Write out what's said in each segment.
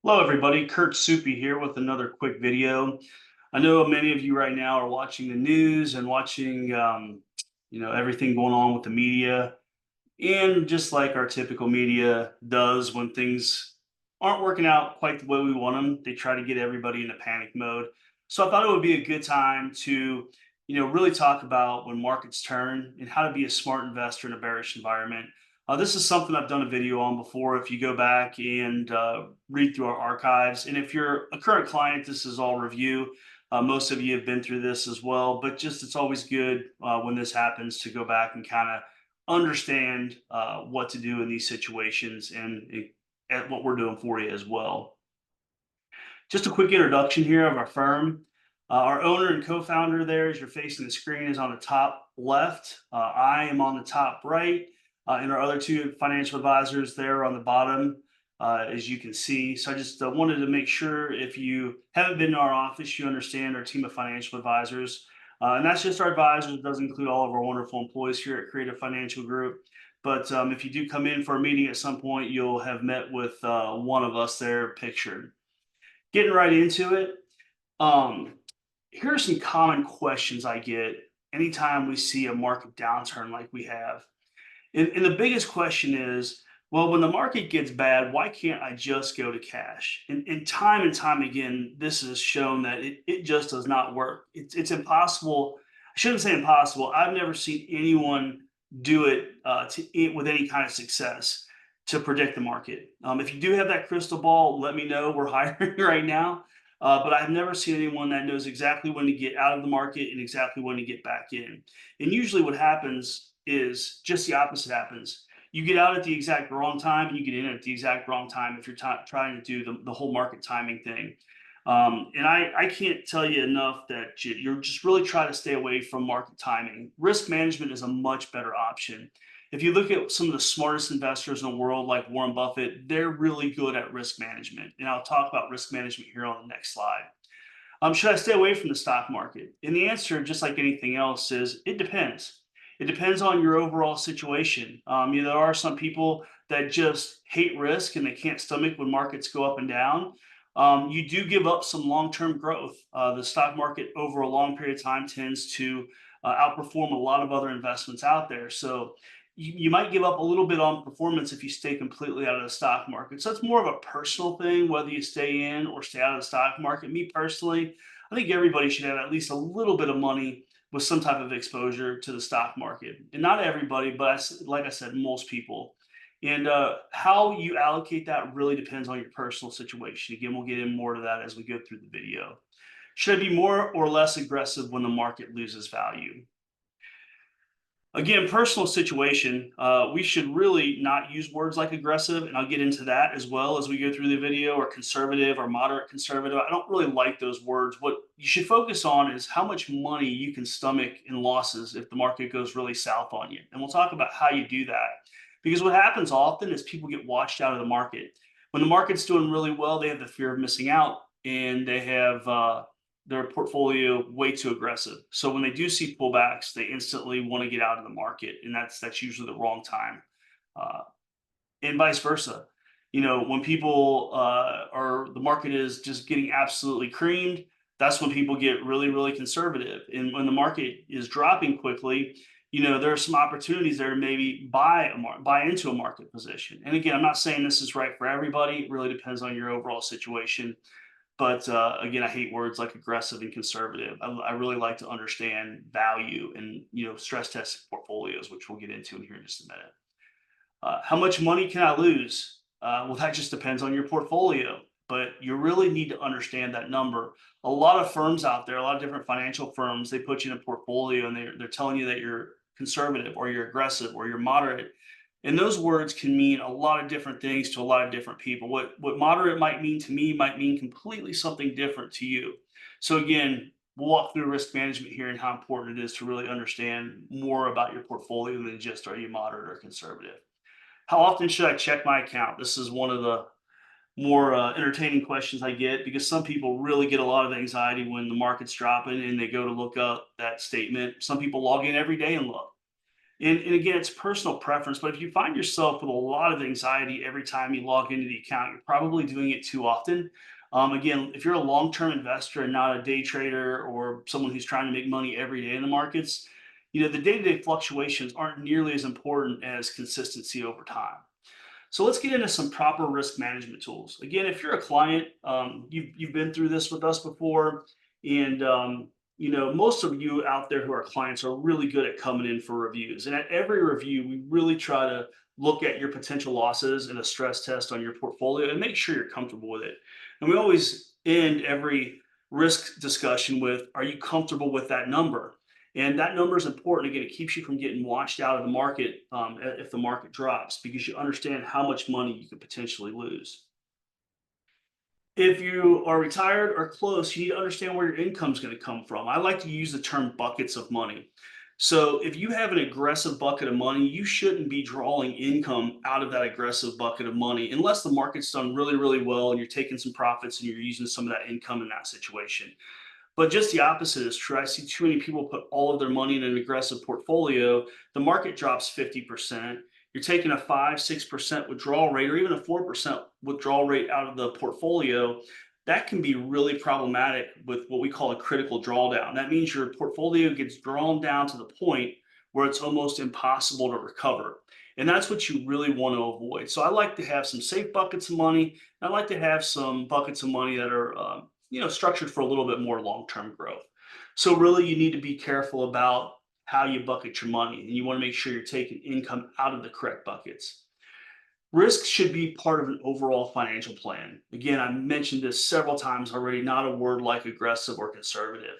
Hello, everybody. Kurt Soupy here with another quick video. I know many of you right now are watching the news and watching, everything going on with the media. And just like our typical media does when things aren't working out quite the way we want them, they try to get everybody in a panic mode. So I thought it would be a good time to, really talk about when markets turn and how to be a smart investor in a bearish environment. This is something I've done a video on before. If you go back and read through our archives, and if you're a current client, this is all review. Most of you have been through this as well, but just it's always good when this happens to go back and kind of understand what to do in these situations and what we're doing for you as well. Just a quick introduction here of our firm. Our owner and co-founder there, as you're facing the screen, is on the top left. I am on the top right, and our other two financial advisors there on the bottom, as you can see. So I just wanted to make sure if you haven't been to our office, you understand our team of financial advisors. And that's just our advisors. It does include all of our wonderful employees here at Creative Financial Group. But if you do come in for a meeting at some point, you'll have met with one of us there pictured. Getting right into it, um, here are some common questions I get anytime we see a market downturn like we have. And the biggest question is, well, when the market gets bad, why can't I just go to cash? And time again, this has shown that it just does not work. It's impossible. I shouldn't say impossible. I've never seen anyone do it with any kind of success to predict the market. If you do have that crystal ball, let me know. We're hiring right now. But I've never seen anyone that knows exactly when to get out of the market and exactly when to get back in. And usually what happens is just the opposite happens. You get out at the exact wrong time and you get in at the exact wrong time if you're trying to do the whole market timing thing. And I can't tell you enough that you're just really trying to stay away from market timing. Risk management is a much better option. If you look at some of the smartest investors in the world, like Warren Buffett, they're really good at risk management. And I'll talk about risk management here on the next slide. Should I stay away from the stock market? And the answer, just like anything else, is it depends. It depends on your overall situation. There are some people that just hate risk and they can't stomach when markets go up and down. You do give up some long-term growth. The stock market over a long period of time tends to outperform a lot of other investments out there. So you might give up a little bit on performance if you stay completely out of the stock market. So it's more of a personal thing, whether you stay in or stay out of the stock market. Me personally, I think everybody should have at least a little bit of money with some type of exposure to the stock market. And not everybody, but like I said, most people. And how you allocate that really depends on your personal situation. Again, we'll get in more to that as we go through the video. Should I be more or less aggressive when the market loses value? Again, personal situation, we should really not use words like aggressive, and I'll get into that as well as we go through the video, or conservative or moderate conservative. I don't really like those words. What you should focus on is how much money you can stomach in losses if the market goes really south on you. And we'll talk about how you do that. Because what happens often is people get washed out of the market. When the market's doing really well, they have the fear of missing out, and they have their portfolio way too aggressive. So when they do see pullbacks, they instantly want to get out of the market, and that's usually the wrong time. Uh, and vice versa. When people are the market is just getting absolutely creamed, that's when people get really, really conservative. And when the market is dropping quickly, there are some opportunities there to maybe buy into a market position. And again, I'm not saying this is right for everybody. It really depends on your overall situation. But again, I hate words like aggressive and conservative. I really like to understand value and stress testing portfolios, which we'll get into in here in just a minute. How much money can I lose? Well, that just depends on your portfolio, but you really need to understand that number. A lot of firms out there, a lot of different financial firms, they put you in a portfolio and they're telling you that you're conservative or you're aggressive or you're moderate. And those words can mean a lot of different things to a lot of different people. What moderate might mean to me might mean completely something different to you. So again, we'll walk through risk management here and how important it is to really understand more about your portfolio than just are you moderate or conservative. How often should I check my account? This is one of the more entertaining questions I get because some people really get a lot of anxiety when the market's dropping and they go to look up that statement. Some people log in every day and look. And again, it's personal preference, but if you find yourself with a lot of anxiety every time you log into the account, you're probably doing it too often. Again, if you're a long-term investor and not a day trader or someone who's trying to make money every day in the markets, the day-to-day fluctuations aren't nearly as important as consistency over time. So let's get into some proper risk management tools. Again, if you're a client, you've been through this with us before, and most of you out there who are clients are really good at coming in for reviews. And at every review, we really try to look at your potential losses and a stress test on your portfolio and make sure you're comfortable with it. And we always end every risk discussion with, "Are you comfortable with that number?" And that number is important. Again, it keeps you from getting washed out of the market if the market drops because you understand how much money you could potentially lose. If you are retired or close, you need to understand where your income is going to come from. I like to use the term buckets of money. So if you have an aggressive bucket of money, you shouldn't be drawing income out of that aggressive bucket of money unless the market's done really, really well and you're taking some profits and you're using some of that income in that situation. But just the opposite is true. I see too many people put all of their money in an aggressive portfolio. The market drops 50%. You're taking a 5, 6% withdrawal rate or even a 4% withdrawal rate out of the portfolio. That can be really problematic with what we call a critical drawdown. That means your portfolio gets drawn down to the point where it's almost impossible to recover. And that's what you really want to avoid. So I like to have some safe buckets of money. I like to have some buckets of money that are structured for a little bit more long-term growth. So really you need to be careful about how you bucket your money and you want to make sure you're taking income out of the correct buckets. Risk should be part of an overall financial plan. Again, I mentioned this several times already, not a word like aggressive or conservative.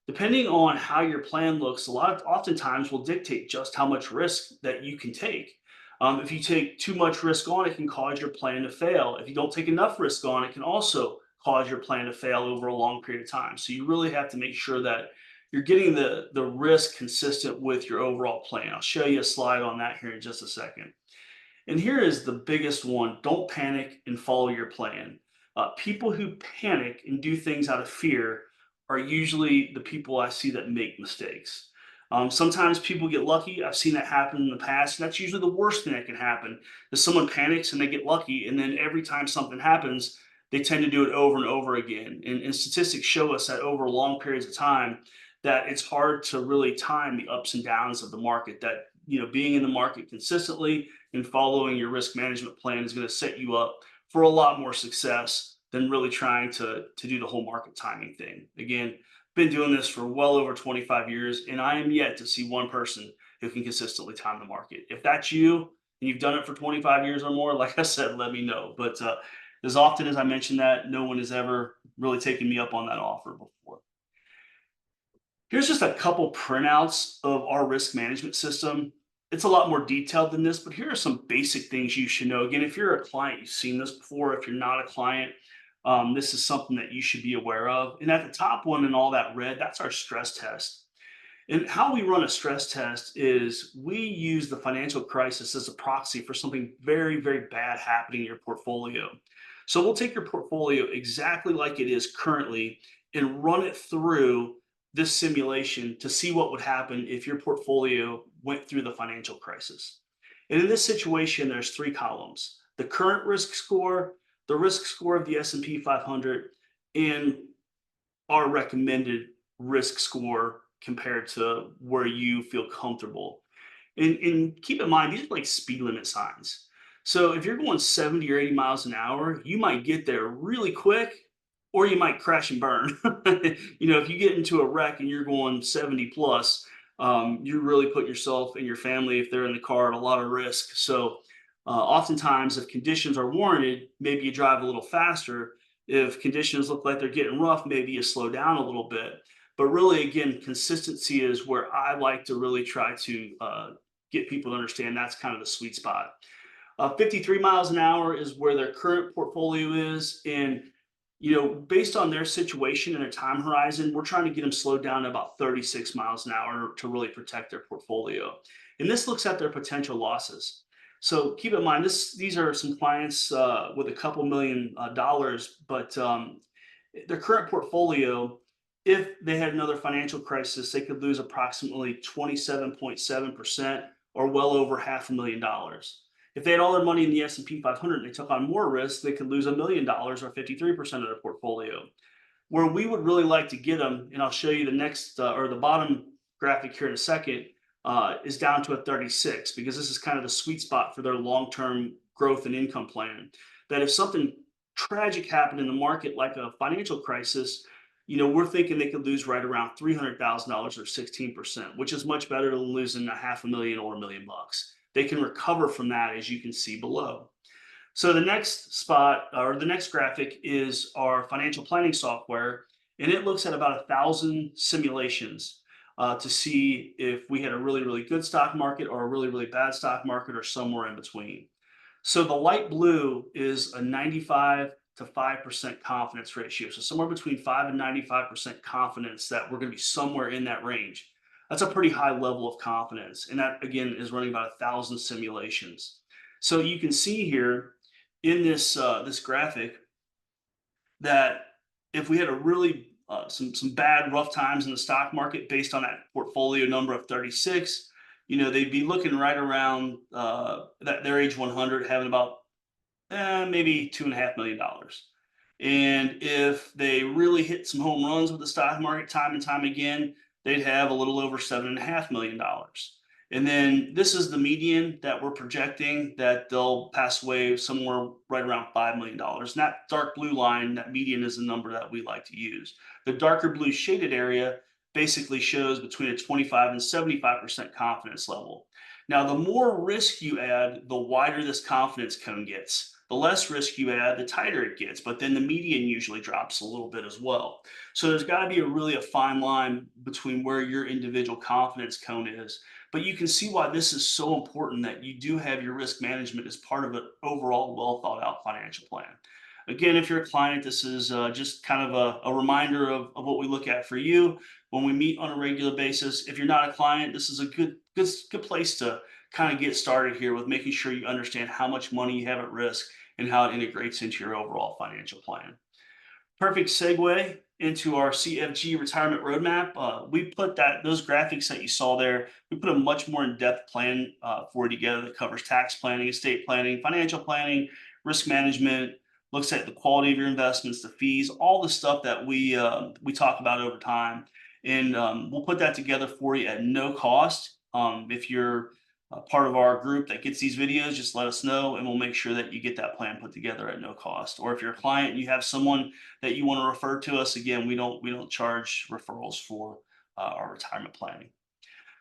Depending on how your plan looks, oftentimes will dictate just how much risk that you can take. If you take too much risk on, it can cause your plan to fail. If you don't take enough risk on, it can also cause your plan to fail over a long period of time. So you really have to make sure that you're getting the risk consistent with your overall plan. I'll show you a slide on that here in just a second. And here is the biggest one: don't panic and follow your plan. People who panic and do things out of fear are usually the people I see that make mistakes. Sometimes people get lucky. I've seen that happen in the past. And that's usually the worst thing that can happen is someone panics and they get lucky. And then every time something happens, they tend to do it over and over again. And statistics show us that over long periods of time, that it's hard to really time the ups and downs of the market. That being in the market consistently and following your risk management plan is going to set you up for a lot more success than really trying to do the whole market timing thing. Again, been doing this for well over 25 years, and I am yet to see one person who can consistently time the market. If that's you and you've done it for 25 years or more, like I said, let me know. But as often as I mention that, no one has ever really taken me up on that offer before. Here's just a couple printouts of our risk management system. It's a lot more detailed than this, but here are some basic things you should know. Again, if you're a client, you've seen this before. If you're not a client, this is something that you should be aware of. And at the top one in all that red, that's our stress test. And how we run a stress test is we use the financial crisis as a proxy for something very, very bad happening in your portfolio. So we'll take your portfolio exactly like it is currently and run it through this simulation to see what would happen if your portfolio went through the financial crisis. And in this situation, there's three columns: the current risk score, the risk score of the S&P 500, and our recommended risk score compared to where you feel comfortable. And keep in mind, these are like speed limit signs. So if you're going 70 or 80 miles an hour, you might get there really quick or you might crash and burn. If you get into a wreck and you're going 70 plus, you're really putting yourself and your family, if they're in the car, at a lot of risk. So oftentimes, if conditions are warranted, maybe you drive a little faster. If conditions look like they're getting rough, maybe you slow down a little bit. But really, again, consistency is where I like to really try to get people to understand that's kind of the sweet spot. 53 miles an hour is where their current portfolio is. And, based on their situation and their time horizon, we're trying to get them slowed down to about 36 miles an hour to really protect their portfolio. And this looks at their potential losses. So keep in mind, these are some clients with a couple million dollars, but their current portfolio, if they had another financial crisis, they could lose approximately 27.7% or well over $500,000. If they had all their money in the S&P 500 and they took on more risk, they could lose $1 million or 53% of their portfolio. Where we would really like to get them, and I'll show you the next or the bottom graphic here in a second, is down to a 36, because this is kind of the sweet spot for their long-term growth and income plan. That if something tragic happened in the market, like a financial crisis, we're thinking they could lose right around $300,000 or 16%, which is much better than losing a $500,000 or $1 million. They can recover from that, as you can see below. So the next spot or the next graphic is our financial planning software, and it looks at about 1,000 simulations to see if we had a really, really good stock market or a really, really bad stock market or somewhere in between. So the light blue is a 95 to 5% confidence ratio. So somewhere between 5 and 95% confidence that we're going to be somewhere in that range. That's a pretty high level of confidence. And that, again, is running about 1,000 simulations. So you can see here in this graphic that if we had a really some bad rough times in the stock market based on that portfolio number of 36, they'd be looking right around that their age 100 having about maybe $2.5 million. And if they really hit some home runs with the stock market time and time again, they'd have a little over $7.5 million. And then this is the median that we're projecting that they'll pass away somewhere right around $5 million. And that dark blue line, that median, is the number that we like to use. The darker blue shaded area basically shows between a 25 and 75% confidence level. Now, the more risk you add, the wider this confidence cone gets. The less risk you add, the tighter it gets, but then the median usually drops a little bit as well. So there's got to be a fine line between where your individual confidence cone is. But you can see why this is so important, that you do have your risk management as part of an overall well thought out financial plan. Again, if you're a client, this is just kind of a reminder of what we look at for you when we meet on a regular basis. If you're not a client, this is a good place to kind of get started here with making sure you understand how much money you have at risk and how it integrates into your overall financial plan. Perfect segue into our CFG retirement roadmap. We put those graphics that you saw there, we put a much more in-depth plan for you together that covers tax planning, estate planning, financial planning, risk management, looks at the quality of your investments, the fees, all the stuff that we talk about over time. And we'll put that together for you at no cost. If you're part of our group that gets these videos, just let us know and we'll make sure that you get that plan put together at no cost. Or if you're a client and you have someone that you want to refer to us, again, we don't charge referrals for our retirement planning.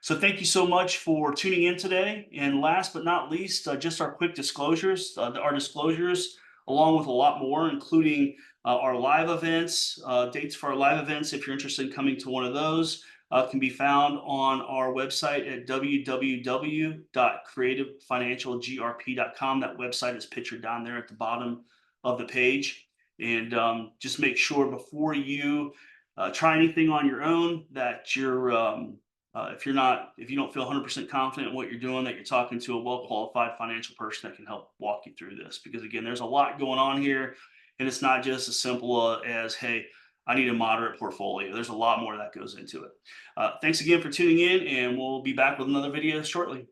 So thank you so much for tuning in today. And last but not least, just our quick disclosures. Our disclosures, along with a lot more, including our live events, dates for our live events, if you're interested in coming to one of those, can be found on our website at www.creativefinancialgrp.com. That website is pictured down there at the bottom of the page. And just make sure before you try anything on your own that you're if you don't feel 100% confident in what you're doing, that you're talking to a well-qualified financial person that can help walk you through this. Because again, there's a lot going on here, and it's not just as simple as, hey, I need a moderate portfolio. There's a lot more that goes into it. Thanks again for tuning in, and we'll be back with another video shortly.